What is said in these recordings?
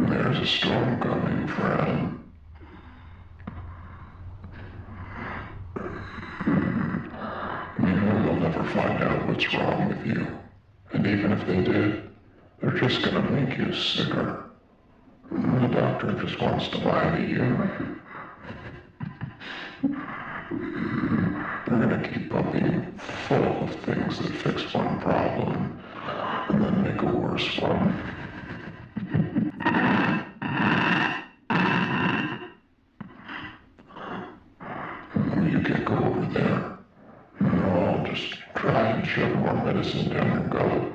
There's a storm coming, friend. You know they'll never find out what's wrong with you. And even if they did, they're just gonna make you sicker. The doctor just wants to lie to you. They're gonna keep pumping you full of things that fix one problem and then make a worse one. When you get go over there, I'll just try and shove more medicine down your gullet.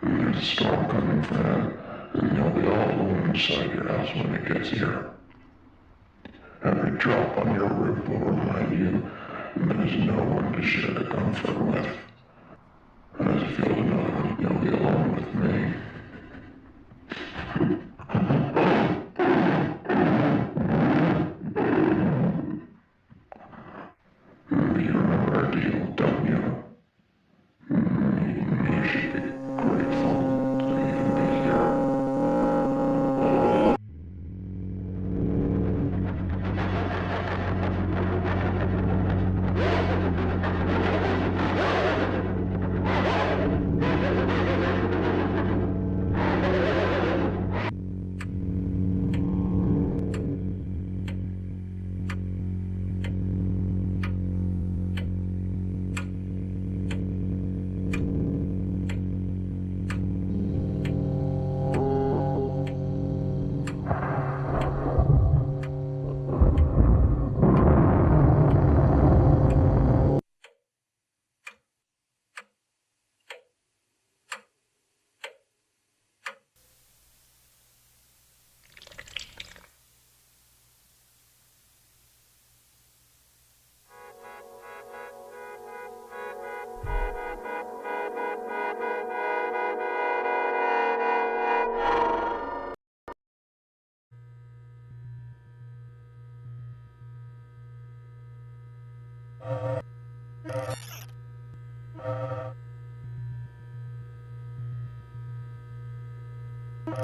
There's a storm coming, friend, and you'll be all alone inside your house when it gets here. Every drop on your roof will remind you there's no one to share the comfort with. And as if you'll know, you'll be alone with me. You remember our deal, don't you? You should be grateful to even be here. What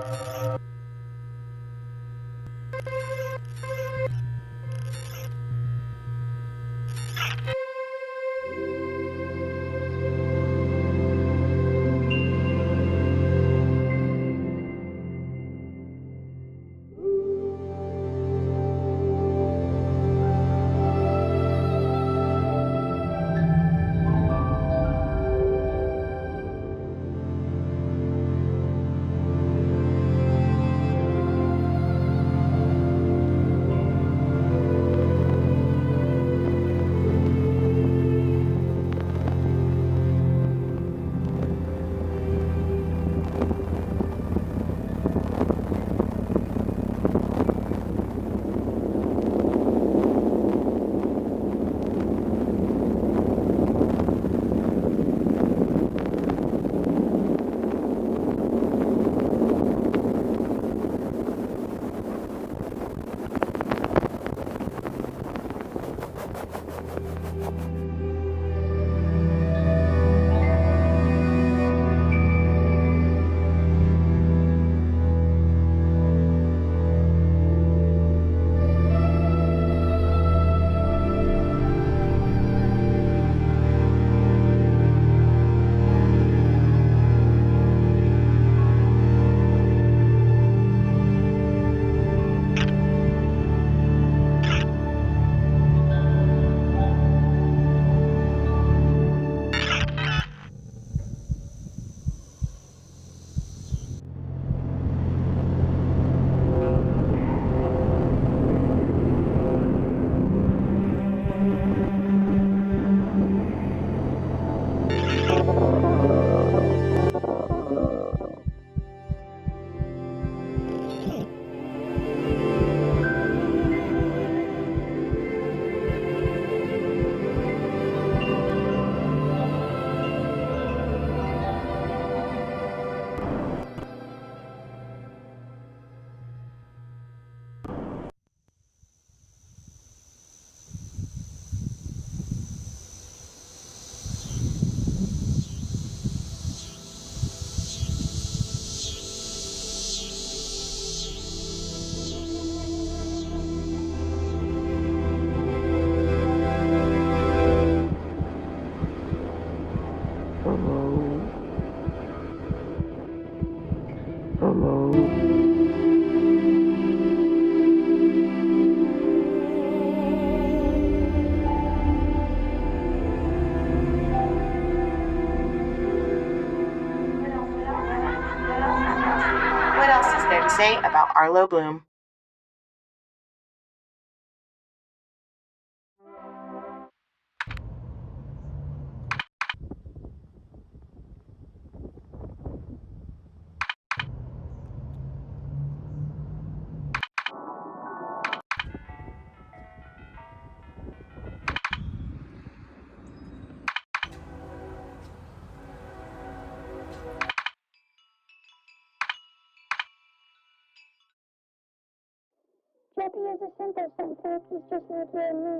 else is there to say about Arlo Bloom? Jackie is a simple sentence. He's just not you and me.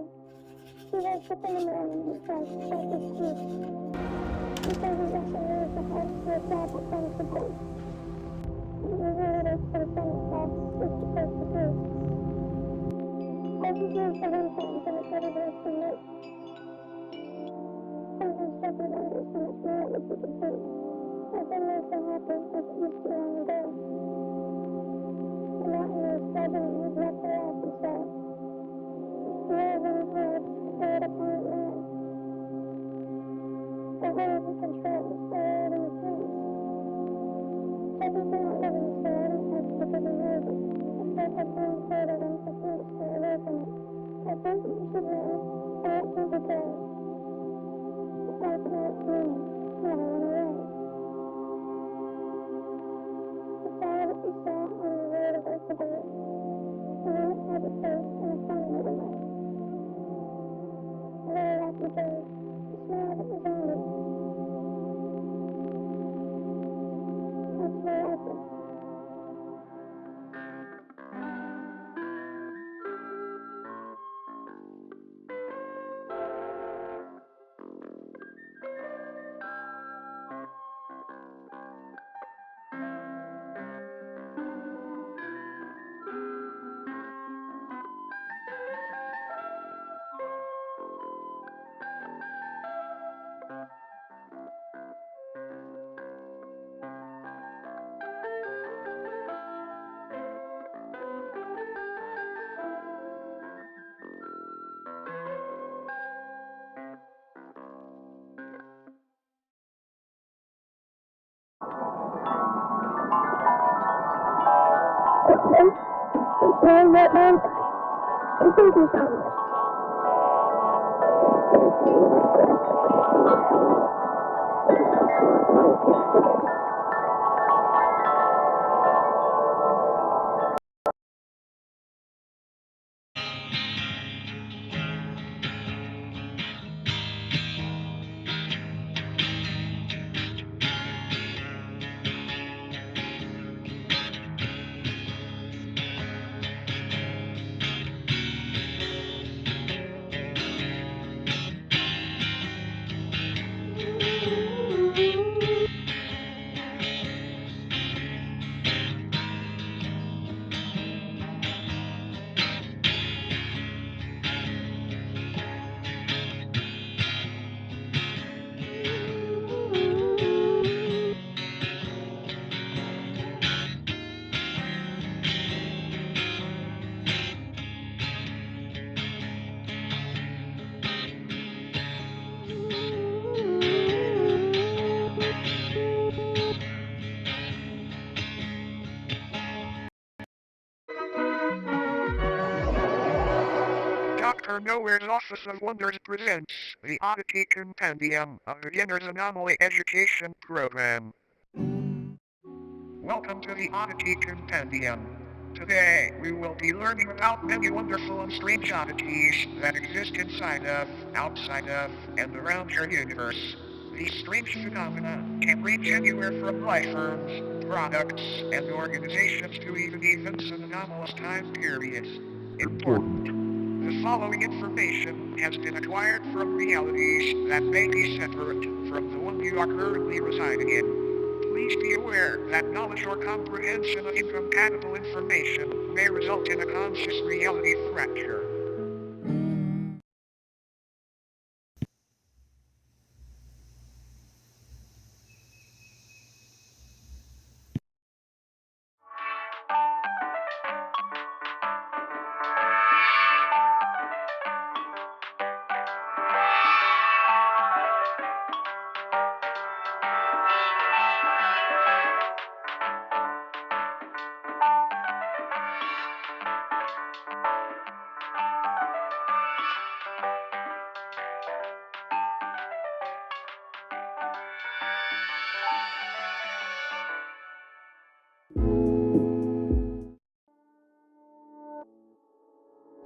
He wakes up in the morning and tries to check his teeth. He says he's actually used the house to attack the things to do. He usually lives for the same spots, just to post the food. Every day for him times and it's very less than that. Sometimes Jackie wonders how much more it would be to take. I've been there so happy, as it used to long ago. The mountain is pleasant and his left her off and sad. The words in his words, heard upon it man. The words he controls, the word in his hands. Jackie cannot live in this world, and that's because he knows it. The steps have gone further than for him to stay away from it. I think that you should know, I want you to tell. Life and its meaning, never run away. them. It's man that man. I'm thinking something. Dr. Nowhere's Office of Wonders presents the Odyssey Compendium, a beginner's anomaly education program. Welcome to the Odyssey Compendium. Today, we will be learning about many wonderful and strange oddities that exist inside of, outside of, and around your universe. These strange phenomena can range anywhere from life forms, products, and organizations to even events and anomalous time periods. Important. The following information has been acquired from realities that may be separate from the one you are currently residing in. Please be aware that knowledge or comprehension of incompatible information may result in a conscious reality fracture.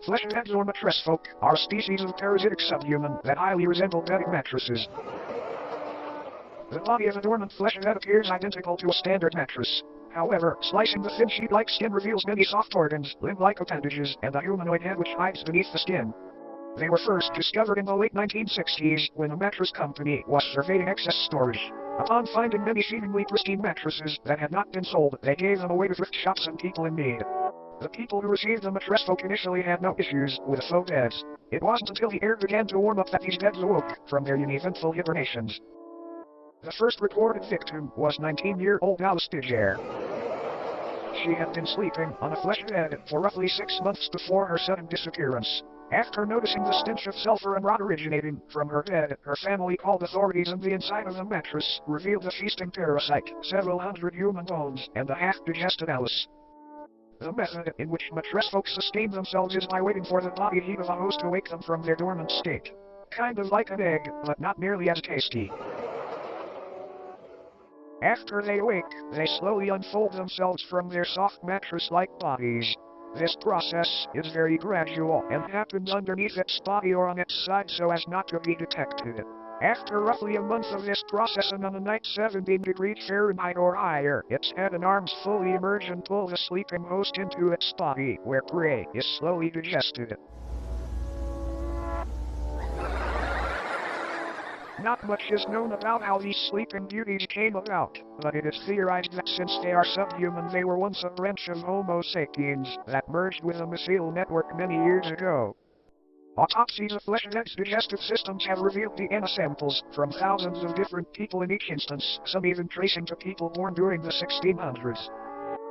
Fleshbeds or mattress folk are a species of parasitic subhuman that highly resemble bedding mattresses. The body of a dormant fleshbed appears identical to a standard mattress. However, slicing the thin sheet-like skin reveals many soft organs, limb-like appendages, and a humanoid head which hides beneath the skin. They were first discovered in the late 1960s when a mattress company was surveying excess storage. Upon finding many seemingly pristine mattresses that had not been sold, they gave them away to thrift shops and people in need. The people who received the mattress folk initially had no issues with faux beds. It wasn't until the air began to warm up that these beds awoke from their uneventful hibernations. The first reported victim was 19-year-old Alice Bidger. She had been sleeping on a flesh bed for roughly 6 months before her sudden disappearance. After noticing the stench of sulfur and rot originating from her bed, her family called authorities, and the inside of the mattress revealed a feasting parasite, several hundred human bones, and a half-digested Alice. The method in which mattress folk sustain themselves is by waiting for the body heat of a host to wake them from their dormant state. Kind of like an egg, but not nearly as tasty. After they awake, they slowly unfold themselves from their soft mattress-like bodies. This process is very gradual and happens underneath its body or on its side so as not to be detected. After roughly a month of this process and on a night 17 degrees Fahrenheit or higher, its head and arms fully emerge and pull the sleeping host into its body, where prey is slowly digested. Not much is known about how these sleeping beauties came about, but it is theorized that since they are subhuman, they were once a branch of Homo sapiens that merged with a mycelial network many years ago. Autopsies of fleshbeds' digestive systems have revealed DNA samples from thousands of different people in each instance, some even tracing to people born during the 1600s.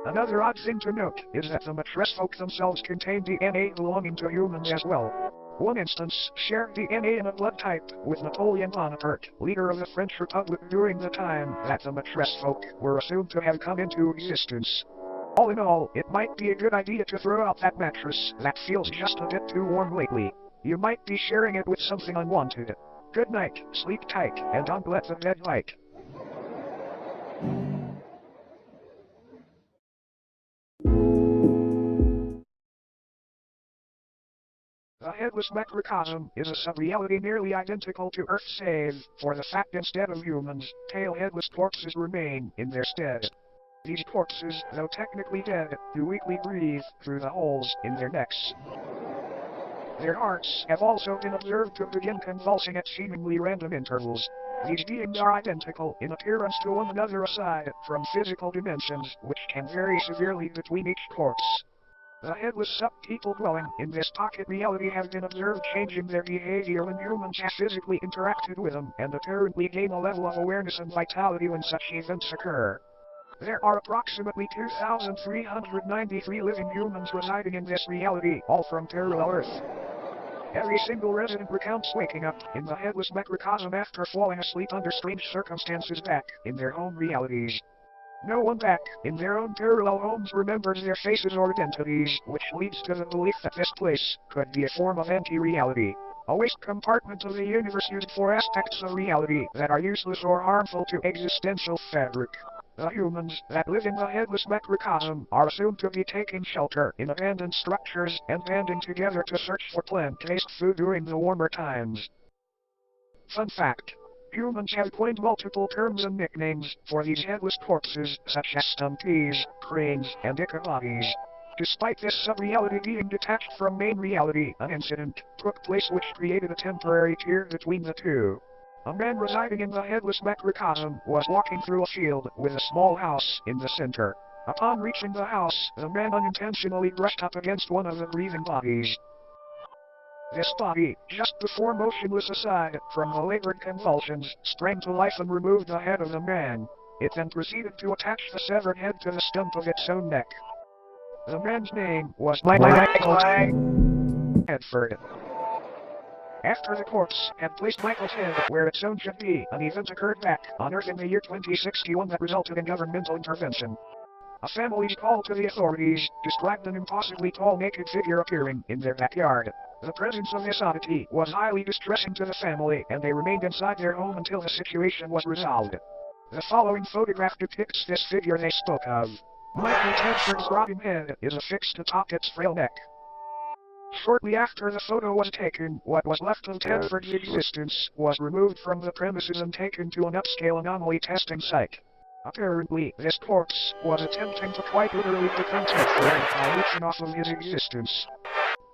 Another odd thing to note is that the mattress folk themselves contain DNA belonging to humans as well. One instance shared DNA in a blood type with Napoleon Bonaparte, leader of the French Republic during the time that the mattress folk were assumed to have come into existence. All in all, it might be a good idea to throw out that mattress that feels just a bit too warm lately. You might be sharing it with something unwanted. Good night, sleep tight, and don't let the bed bite. The Headless macrocosm is a sub-reality nearly identical to Earth save for the fact instead of humans, tail-headless corpses remain in their stead. These corpses, though technically dead, do weakly breathe through the holes in their necks. Their hearts have also been observed to begin convulsing at seemingly random intervals. These beings are identical in appearance to one another aside from physical dimensions, which can vary severely between each corpse. The headless sub-people dwelling in this pocket reality have been observed changing their behavior when humans have physically interacted with them and apparently gain a level of awareness and vitality when such events occur. There are approximately 2,393 living humans residing in this reality, all from parallel Earth. Every single resident recounts waking up in the Headless macrocosm after falling asleep under strange circumstances back in their home realities. No one back in their own parallel homes remembers their faces or identities, which leads to the belief that this place could be a form of anti-reality, a waste compartment of the universe used for aspects of reality that are useless or harmful to existential fabric. The humans that live in the Headless macrocosm are assumed to be taking shelter in abandoned structures and banding together to search for plant-based food during the warmer times. Fun fact. Humans have coined multiple terms and nicknames for these headless corpses, such as stumpies, cranes, and ichabodies. Despite this sub-reality being detached from main reality, an incident took place which created a temporary tier between the two. A man residing in the Headless macrocosm was walking through a field with a small house in the center. Upon reaching the house, the man unintentionally brushed up against one of the breathing bodies. This body, just before motionless aside from the labored convulsions, sprang to life and removed the head of the man. It then proceeded to attach the severed head to the stump of its own neck. The man's name was Michael Hedford. After the corpse had placed Michael's head where its own should be, an event occurred back on Earth in the year 2061 that resulted in governmental intervention. A family's call to the authorities described an impossibly tall naked figure appearing in their backyard. The presence of this oddity was highly distressing to the family, and they remained inside their home until the situation was resolved. The following photograph depicts this figure they spoke of. Michael Hedford's rotting head is affixed atop its frail neck. Shortly after the photo was taken, what was left of Hedford's existence was removed from the premises and taken to an upscale anomaly testing site. Apparently, this corpse was attempting to quite literally become Hedford by leeching off of his existence.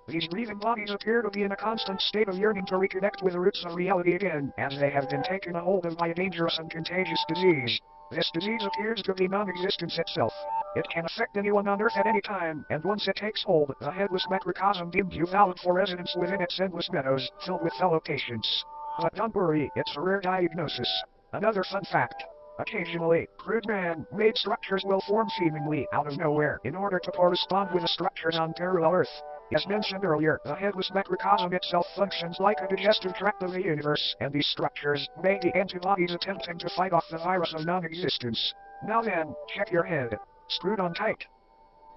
These breathing bodies appear to be in a constant state of yearning to reconnect with the roots of reality again, as they have been taken a hold of by a dangerous and contagious disease. This disease appears to be non-existence itself. It can affect anyone on Earth at any time, and once it takes hold, the Headless macrocosm deems you valid for residence within its endless meadows, filled with fellow patients. But don't worry, it's a rare diagnosis. Another fun fact. Occasionally, crude man-made structures will form seemingly out of nowhere in order to correspond with the structures on parallel Earth. As mentioned earlier, the Headless macrocosm itself functions like a digestive tract of the universe, and these structures may be antibodies attempting to fight off the virus of non-existence. Now then, check your head. Screwed on tight.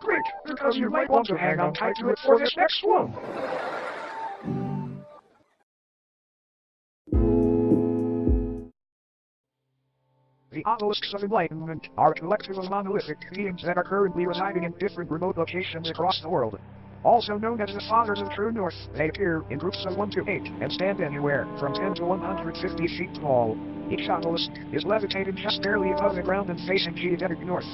Great, because you might want to hang on tight to it for this next one. The Obelisks of Enlightenment are a collective of monolithic beings that are currently residing in different remote locations across the world. Also known as the Fathers of True North, they appear in groups of 1 to 8 and stand anywhere from 10 to 150 feet tall. Each obelisk is levitated just barely above the ground and facing geodetic north.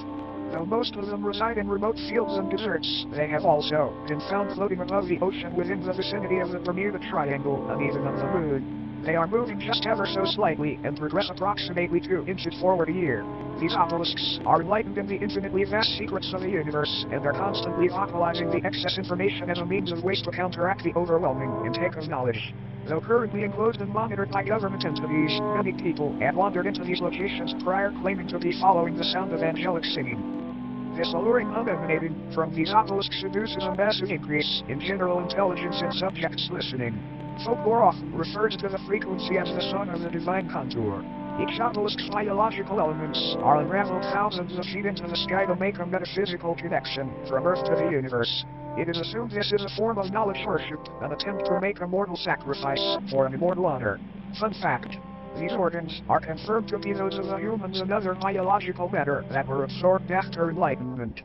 Though most of them reside in remote fields and deserts, they have also been found floating above the ocean within the vicinity of the Bermuda Triangle and even of the Moon. They are moving just ever so slightly and progress approximately 2 inches forward a year. These obelisks are enlightened in the infinitely vast secrets of the universe and are constantly vocalizing the excess information as a means of waste to counteract the overwhelming intake of knowledge. Though currently enclosed and monitored by government entities, many people have wandered into these locations prior claiming to be following the sound of angelic singing. This alluring hum emanating from these obelisks induces a massive increase in general intelligence in subjects listening. Folklore often refers to the frequency as the song of the divine contour. Each obelisk's biological elements are unraveled thousands of feet into the sky to make a metaphysical connection from Earth to the universe. It is assumed this is a form of knowledge worship, an attempt to make a mortal sacrifice for an immortal honor. Fun fact. These organs are confirmed to be those of the humans and other biological matter that were absorbed after enlightenment.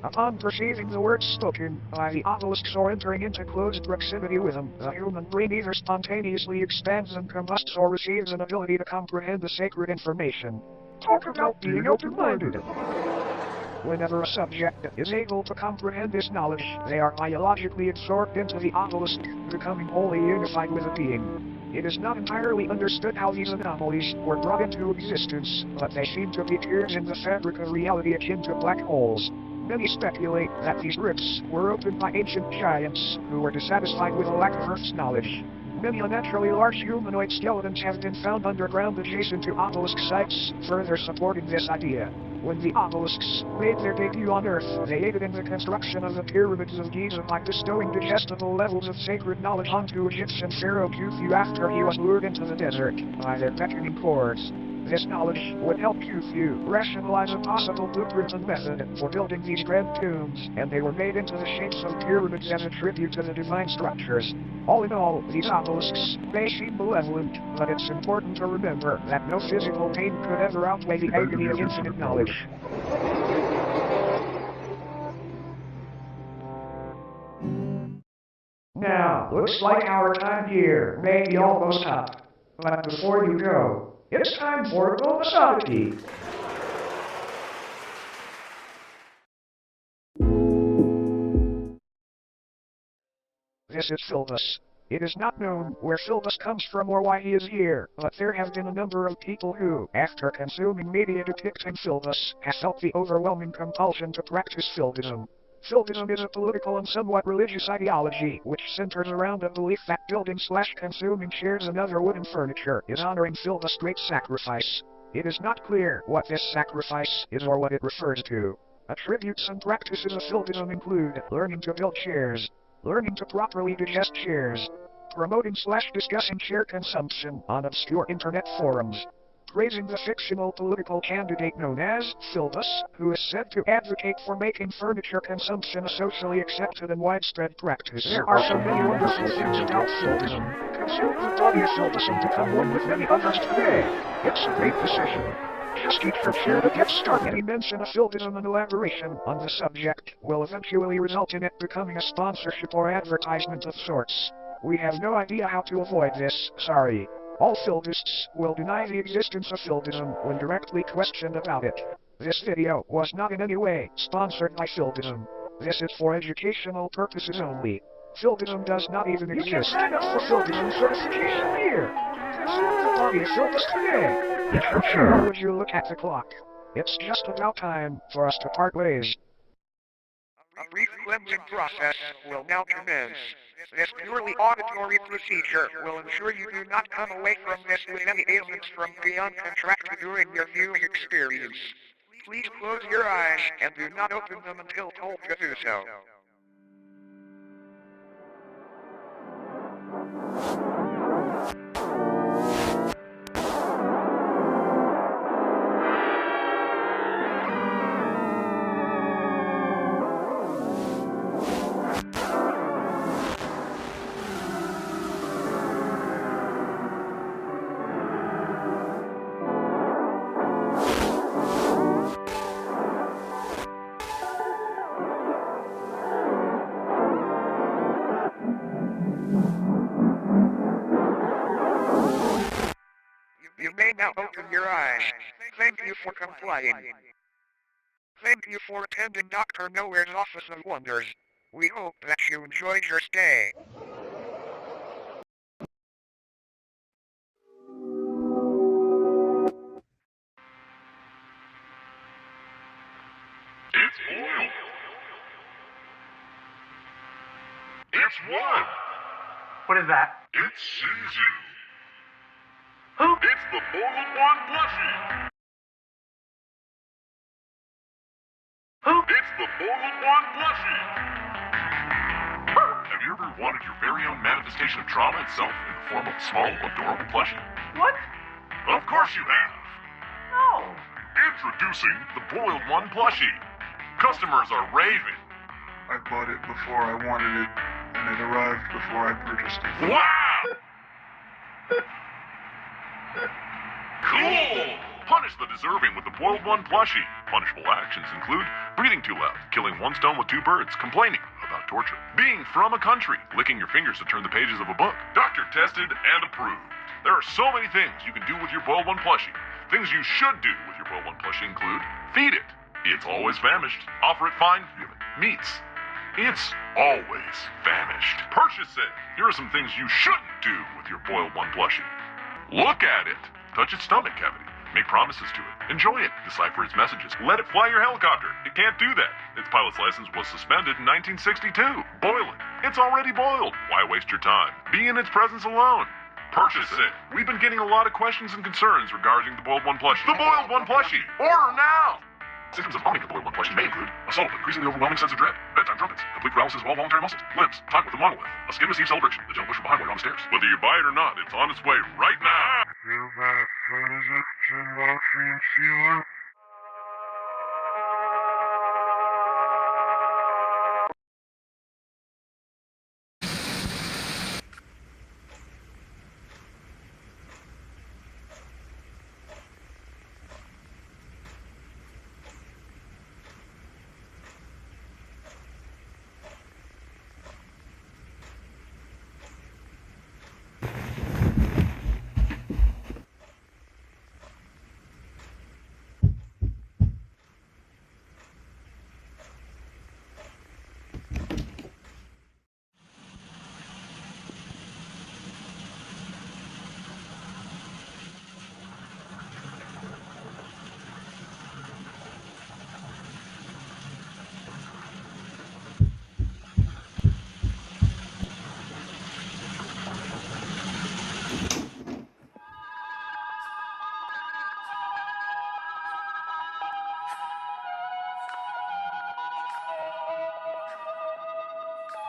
Upon perceiving the words spoken by the obelisks or entering into close proximity with them, the human brain either spontaneously expands and combusts or receives an ability to comprehend the sacred information. Talk about being open-minded. Whenever a subject is able to comprehend this knowledge, they are biologically absorbed into the obelisk, becoming wholly unified with the being. It is not entirely understood how these anomalies were brought into existence, but they seem to be tears in the fabric of reality akin to black holes. Many speculate that these rifts were opened by ancient giants who were dissatisfied with a lack of Earth's knowledge. Many unnaturally large humanoid skeletons have been found underground adjacent to obelisk sites, further supporting this idea. When the obelisks made their debut on Earth, they aided in the construction of the pyramids of Giza by bestowing digestible levels of sacred knowledge onto Egyptian pharaoh Khufu after he was lured into the desert by their beckoning chords. This knowledge would help Khufu rationalize a possible blueprint and method for building these grand tombs, and they were made into the shapes of pyramids as a tribute to the divine structures. All in all, these obelisks may seem malevolent, but it's important to remember that no physical pain could ever outweigh the agony of infinite knowledge. Now, looks like our time here may be almost up. But before you go, it's time for a bonus oddity. This is Filbis. It is not known where Filbis comes from or why he is here, but there have been a number of people who, after consuming media depicting Filbis, have felt the overwhelming compulsion to practice Filbism. Filbism is a political and somewhat religious ideology which centers around a belief that building/consuming chairs and other wooden furniture is honoring Filbis' great sacrifice. It is not clear what this sacrifice is or what it refers to. Attributes and practices of Filbism include learning to build chairs, learning to properly digest chairs, promoting/discussing chair consumption on obscure internet forums, praising the fictional political candidate known as Filbis, who is said to advocate for making furniture consumption a socially accepted and widespread practice. There are so many wonderful things about Filbism. Consume the body of Filbis and become one with many others today. It's a great decision. Just eat your chair to get started. Any mention of Filbism and elaboration on the subject will eventually result in it becoming a sponsorship or advertisement of sorts. We have no idea how to avoid this, sorry. All Filbists will deny the existence of Filbism when directly questioned about it. This video was not in any way sponsored by Filbism. This is for educational purposes only. Filbism does not even exist. You can sign up for Filbism certification here. Consume the body of Filbis today. Or would you look at the clock? It's just about time for us to part ways. A brief cleansing process will now commence. This purely auditory procedure will ensure you do not come away from this with any ailments from beyond contracted during your viewing experience. Please close your eyes and do not open them until told to do so. You may now open your eyes. Thank you for complying. Thank you for attending Dr. Nowhere's Office of Wonders. We hope that you enjoyed your stay. It's boiled. It's what? What is that? It sees you. Who? It's the boiled one plushie. Who? It's the boiled one plushie. Have you ever wanted your very own manifestation of trauma itself in the form of a small, adorable plushie? What? Of course you have. No. Introducing the Boiled One plushie. Customers are raving. I bought it before I wanted it, and it arrived before I purchased it. Wow! Cool! Punish the deserving with the Boiled One plushie. Punishable actions include breathing too loud, killing one stone with two birds, complaining about torture, being from a country, licking your fingers to turn the pages of a book. Doctor tested and approved. There are so many things you can do with your Boiled One plushie. Things you should do with your Boiled One plushie include feed it. It's always famished. Offer it fine human meats. It's always famished. Purchase it. Here are some things you shouldn't do with your Boiled One plushie. Look at it. Touch its stomach cavity. Make promises to it. Enjoy it. Decipher its messages. Let it fly your helicopter. It can't do that. Its pilot's license was suspended in 1962. Boil it. It's already boiled. Why waste your time? Be in its presence alone. Purchase it. We've been getting a lot of questions and concerns regarding the Boiled One plushie. The Boiled One plushie. Order now! Symptoms of owning the Boiled One plushie may include assault with increasingly overwhelming sense of dread, bedtime trumpets, complete paralysis of all voluntary muscles, limbs, talk with the monolith, a skin receive celebration, the gentle push from behind while you're on the stairs. Whether you buy it or not, it's on its way right now.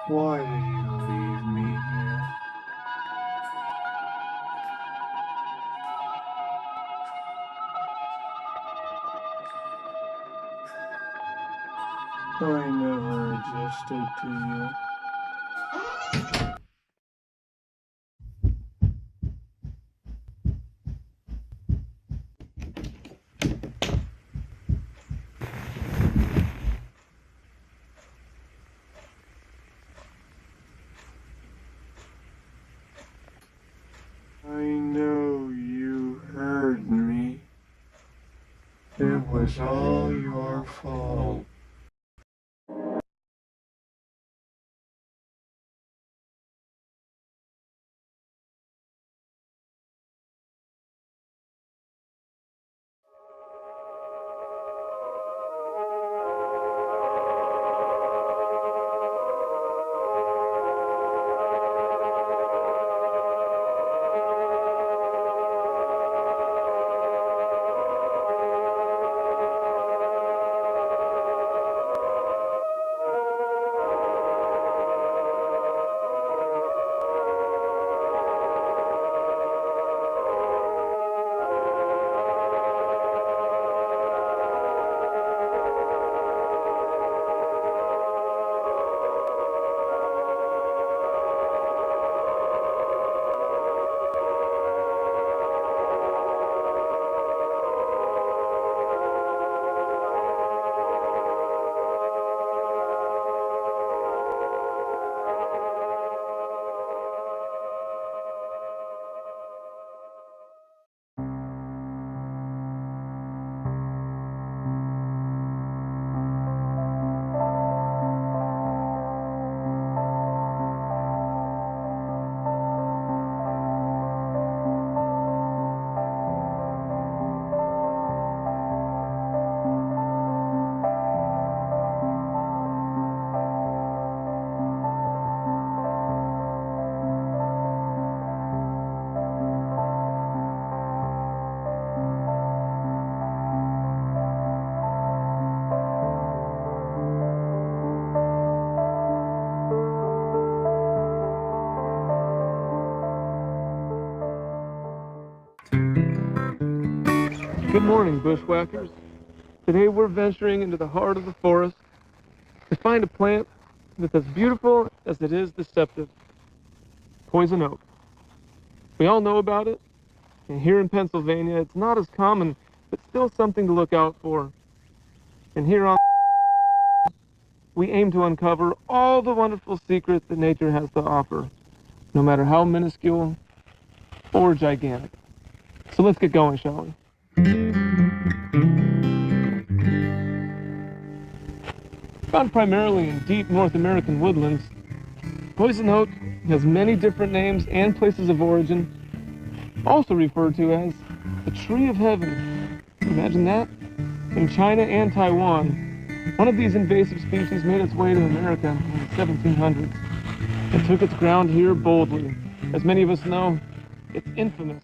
Why did you leave me here? I never existed to you. I know you heard me. It was all your fault. Good morning, bushwhackers. Today we're venturing into the heart of the forest to find a plant that's as beautiful as it is deceptive. Poison oak. We all know about it, and here in Pennsylvania it's not as common, but still something to look out for. And here on we aim to uncover all the wonderful secrets that nature has to offer, no matter how minuscule or gigantic. So let's get going, shall we? Found primarily in deep North American woodlands, poison oak has many different names and places of origin, also referred to as the tree of heaven. Imagine that? In China and Taiwan, one of these invasive species made its way to America in the 1700s and took its ground here boldly. As many of us know, it's infamous.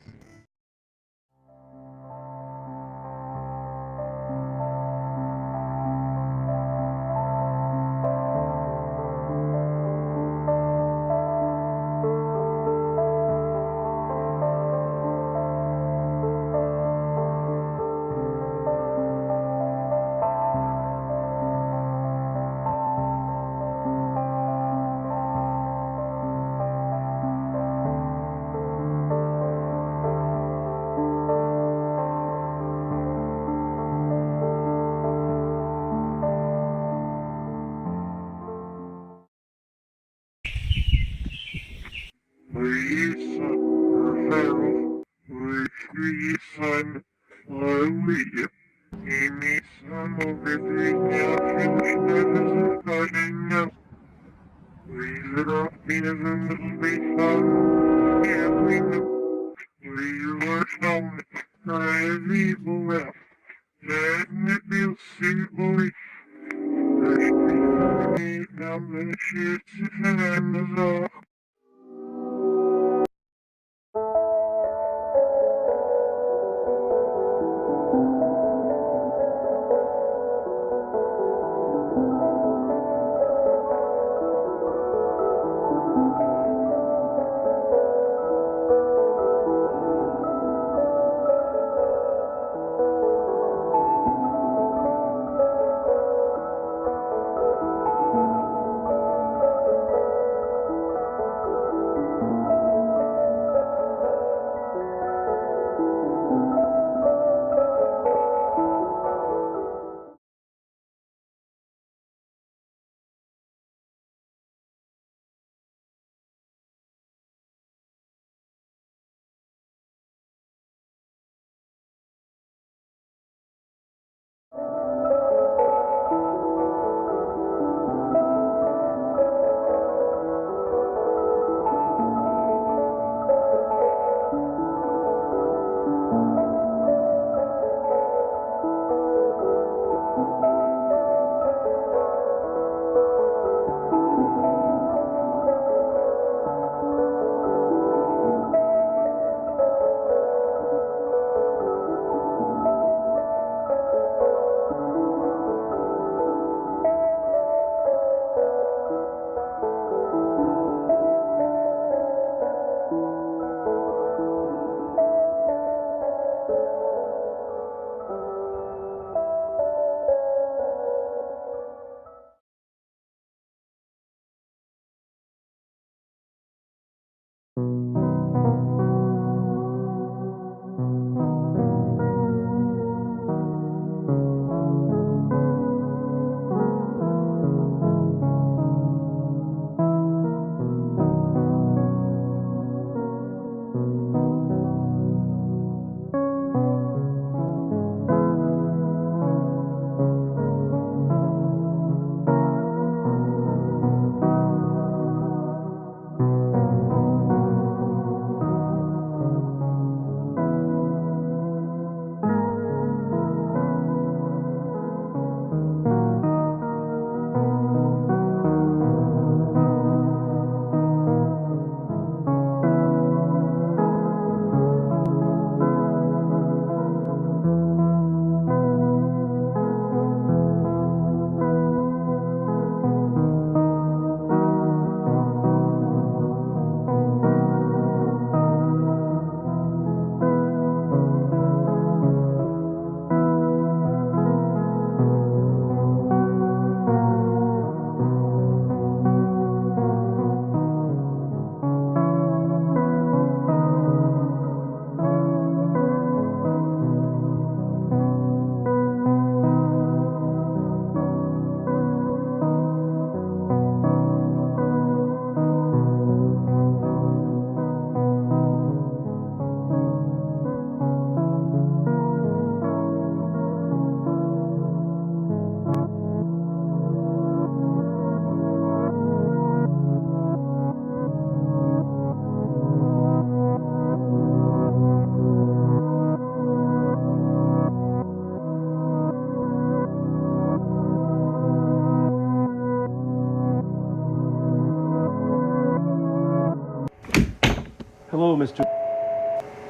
Hello, Mr.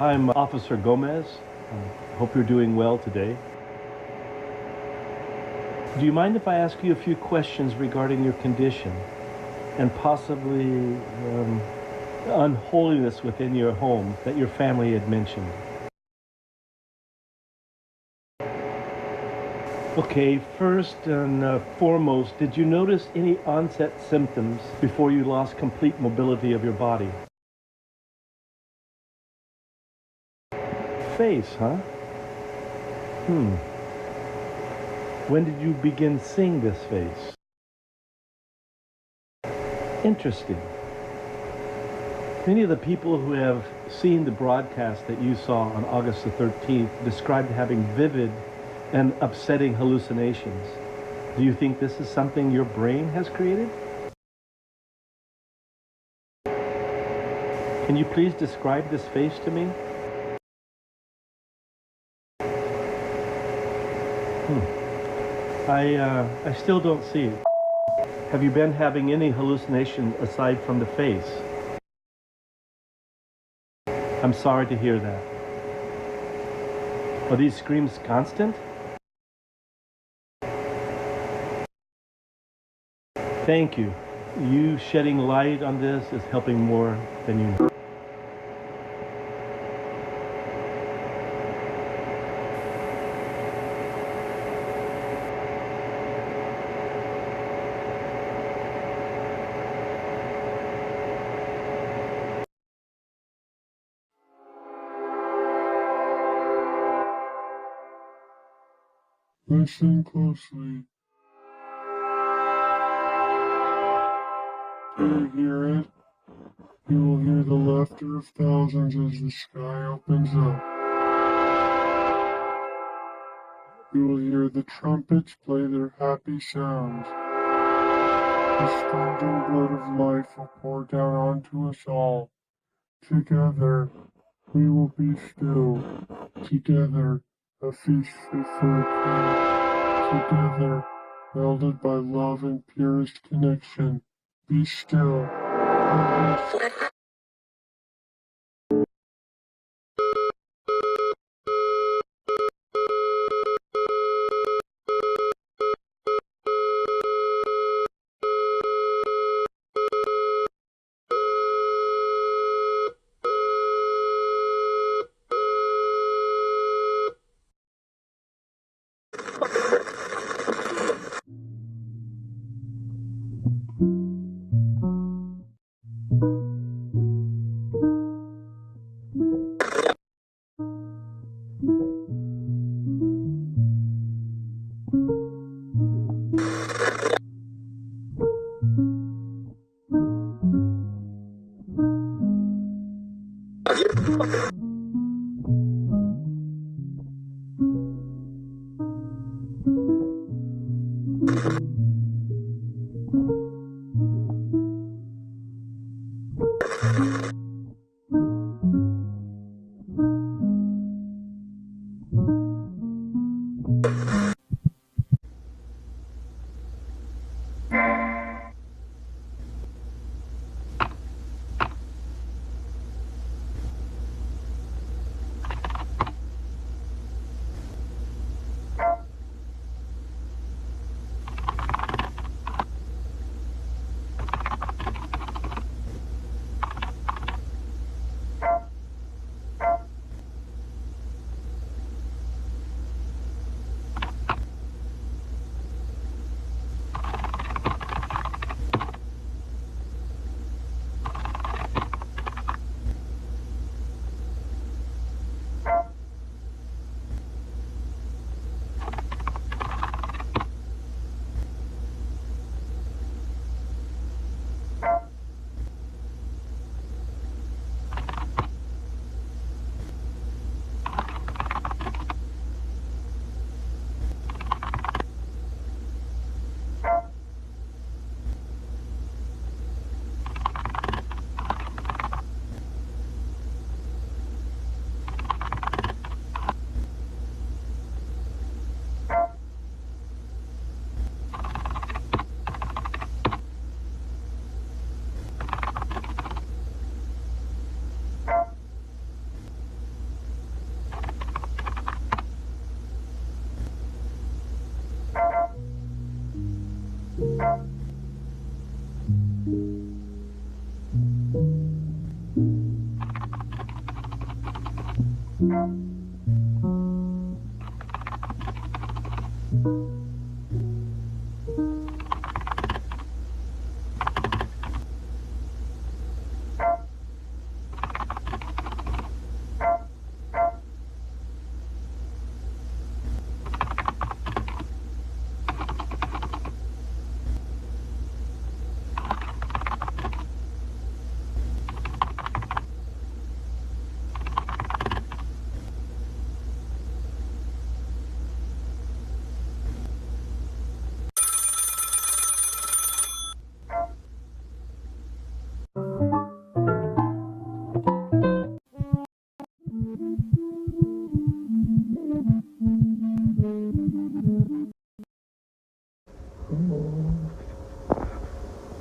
I'm Officer Gomez. Hope you're doing well today. Do you mind if I ask you a few questions regarding your condition and possibly unholiness within your home that your family had mentioned? Okay, first and foremost, did you notice any onset symptoms before you lost complete mobility of your body? Face, huh? When did you begin seeing this face? Interesting. Many of the people who have seen the broadcast that you saw on August the 13th described having vivid and upsetting hallucinations. Do you think this is something your brain has created? Can you please describe this face to me? I still don't see it. Have you been having any hallucination aside from the face? I'm sorry to hear that. Are these screams constant? Thank you. You shedding light on this is helping more than you know. Listen closely. Do you hear it? You will hear the laughter of thousands as the sky opens up. You will hear the trumpets play their happy sounds. The scalding blood of life will pour down onto us all. Together, we will be still. Together, a feast fit for a king. Together, melded by love and purest connection. Be still.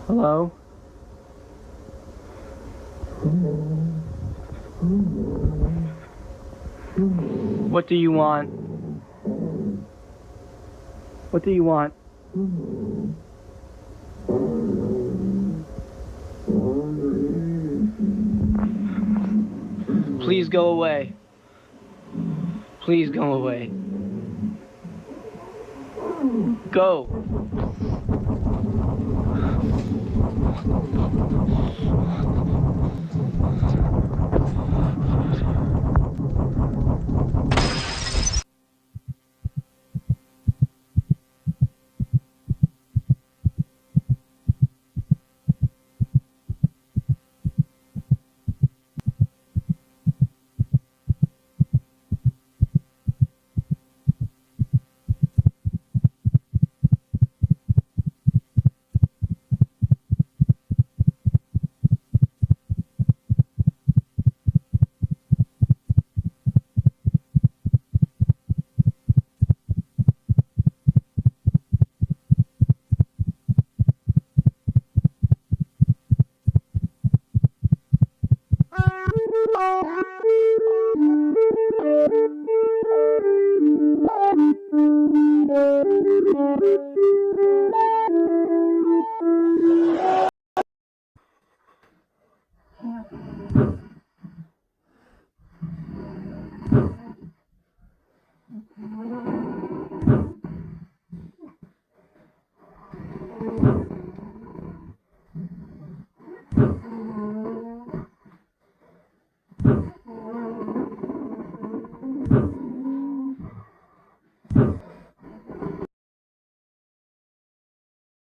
Hello? What do you want? What do you want? Please go away. Please go away. Go.